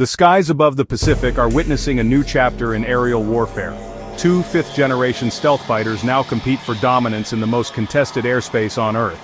The skies above the Pacific are witnessing a new chapter in aerial warfare. Two fifth-generation stealth fighters now compete for dominance in the most contested airspace on Earth.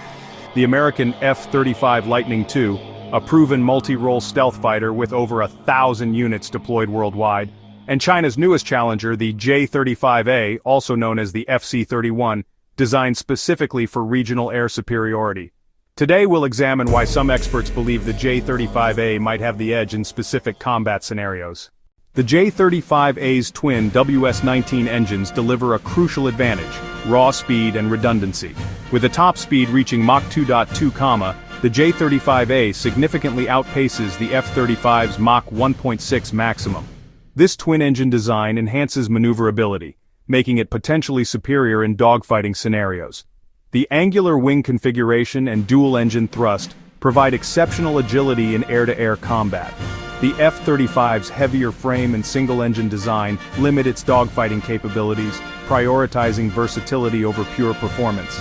The American F-35 Lightning II, a proven multi-role stealth fighter with over 1,000 units deployed worldwide, and China's newest challenger, the J-35A, also known as the FC-31, designed specifically for regional air superiority. Today we'll examine why some experts believe the J-35A might have the edge in specific combat scenarios. The J-35A's twin WS-19 engines deliver a crucial advantage: raw speed and redundancy. With a top speed reaching Mach 2.2, the J-35A significantly outpaces the F-35's Mach 1.6 maximum. This twin-engine design enhances maneuverability, making it potentially superior in dogfighting scenarios. The angular wing configuration and dual-engine thrust provide exceptional agility in air-to-air combat. The F-35's heavier frame and single-engine design limit its dogfighting capabilities, prioritizing versatility over pure performance.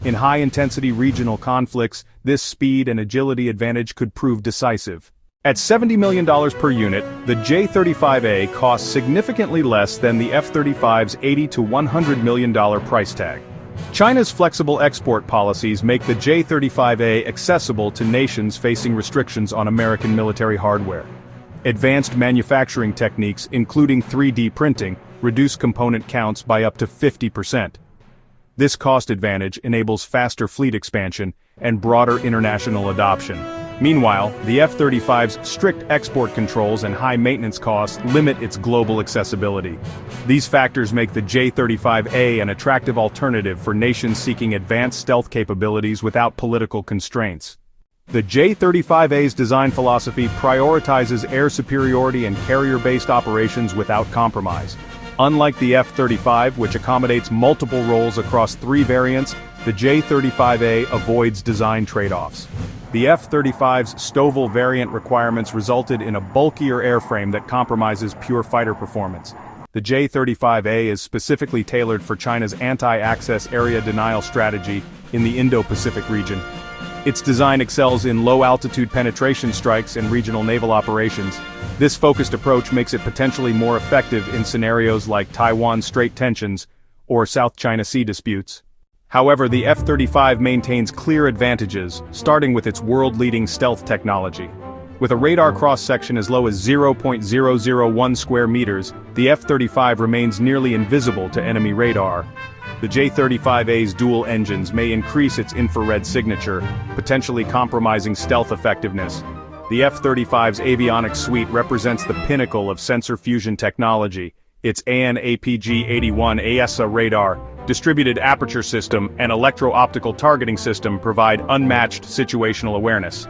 In high-intensity regional conflicts, this speed and agility advantage could prove decisive. At $70 million per unit, the J-35A costs significantly less than the F-35's $80 to $100 million price tag. China's flexible export policies make the J-35A accessible to nations facing restrictions on American military hardware. Advanced manufacturing techniques, including 3D printing, reduce component counts by up to 50%. This cost advantage enables faster fleet expansion and broader international adoption. Meanwhile, the F-35's strict export controls and high maintenance costs limit its global accessibility. These factors make the J-35A an attractive alternative for nations seeking advanced stealth capabilities without political constraints. The J-35A's design philosophy prioritizes air superiority and carrier-based operations without compromise. Unlike the F-35, which accommodates multiple roles across 3 variants, the J-35A avoids design trade-offs. The F-35's STOVL variant requirements resulted in a bulkier airframe that compromises pure fighter performance. The J-35A is specifically tailored for China's anti-access area denial strategy in the Indo-Pacific region. Its design excels in low-altitude penetration strikes and regional naval operations. This focused approach makes it potentially more effective in scenarios like Taiwan Strait tensions or South China Sea disputes. However, the F-35 maintains clear advantages, starting with its world-leading stealth technology. With a radar cross-section as low as 0.001 square meters, the F-35 remains nearly invisible to enemy radar. The J-35A's dual engines may increase its infrared signature, potentially compromising stealth effectiveness. The F-35's avionics suite represents the pinnacle of sensor fusion technology. Its AN/APG-81 AESA radar, distributed aperture system, and electro-optical targeting system provide unmatched situational awareness.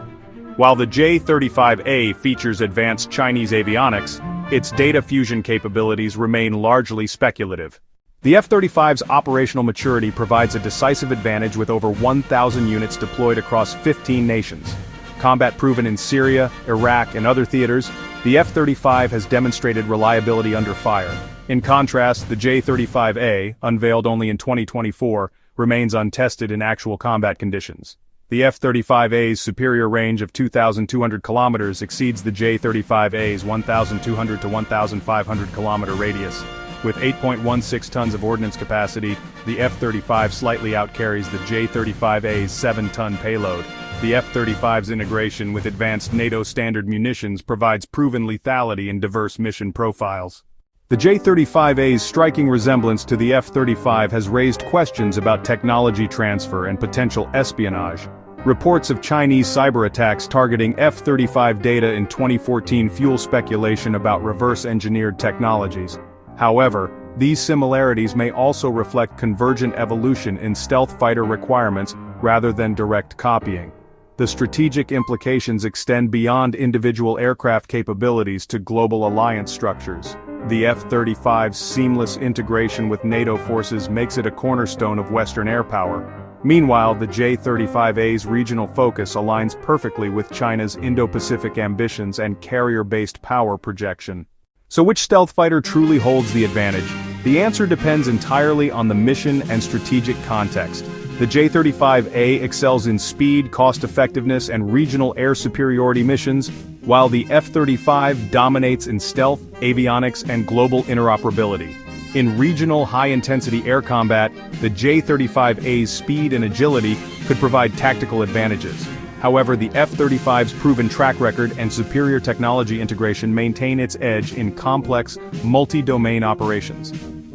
While the J-35A features advanced Chinese avionics, its data fusion capabilities remain largely speculative. The F-35's operational maturity provides a decisive advantage with over 1,000 units deployed across 15 nations. Combat-proven in Syria, Iraq, and other theaters, the F-35 has demonstrated reliability under fire. In contrast, the J-35A, unveiled only in 2024, remains untested in actual combat conditions. The F-35A's superior range of 2,200 kilometers exceeds the J-35A's 1,200 to 1,500 kilometer radius. With 8.16 tons of ordnance capacity, the F-35 slightly outcarries the J-35A's 7-ton payload. The F-35's integration with advanced NATO standard munitions provides proven lethality in diverse mission profiles. The J-35A's striking resemblance to the F-35 has raised questions about technology transfer and potential espionage. Reports of Chinese cyber attacks targeting F-35 data in 2014 fuel speculation about reverse-engineered technologies. However, these similarities may also reflect convergent evolution in stealth fighter requirements rather than direct copying. The strategic implications extend beyond individual aircraft capabilities to global alliance structures. The F-35's seamless integration with NATO forces makes it a cornerstone of Western air power. Meanwhile, the J-35A's regional focus aligns perfectly with China's Indo-Pacific ambitions and carrier-based power projection. So which stealth fighter truly holds the advantage? The answer depends entirely on the mission and strategic context. The J-35A excels in speed, cost-effectiveness, and regional air superiority missions, while the F-35 dominates in stealth, avionics, and global interoperability. In regional high-intensity air combat, the J-35A's speed and agility could provide tactical advantages. However, the F-35's proven track record and superior technology integration maintain its edge in complex, multi-domain operations.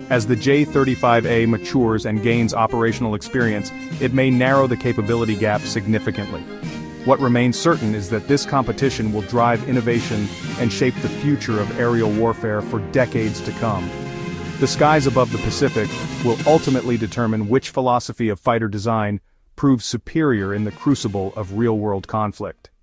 As the J-35A matures and gains operational experience, it may narrow the capability gap significantly. What remains certain is that this competition will drive innovation and shape the future of aerial warfare for decades to come. The skies above the Pacific will ultimately determine which philosophy of fighter design proves superior in the crucible of real-world conflict.